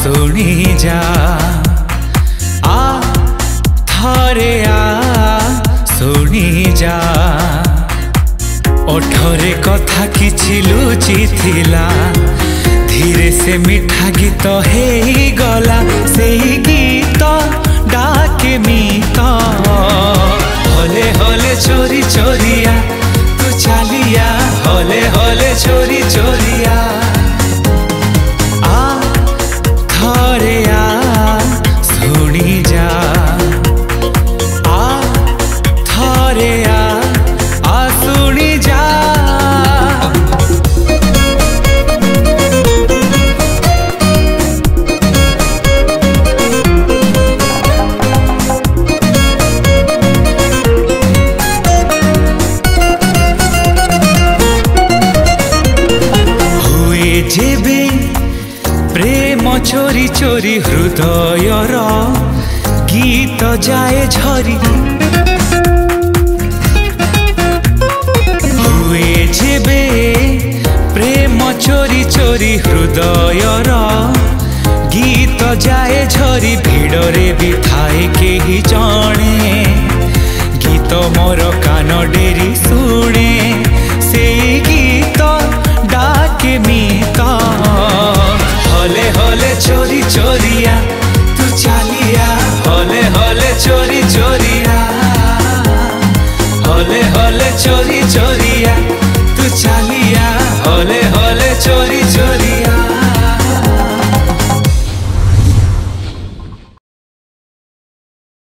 शुणी जा आ थरे शुणी जा ओठरे कथा किछि लुचि थिला धीरे से मीठा गीत हे गला से गीत डाके मीत हले हले चोरी चोरिया तू चलिया हले हले चोरी चोरिया आ थरे शुणी जा आ थरे शुणी जा जेबे प्रेम चोरी चोरी हृदयर गीत जाए झरी हुए जेबे प्रेम चोरी चोरी हृदयर गीत जाए झरी भिड़रे भी थाए केही जणे गीत मोर कान डेरी शुणे से गीत डाके मीता हले हले चोरी चोरिया तू चलिया हले हले चोरी चोरिया हले हले चोरी चोरिया।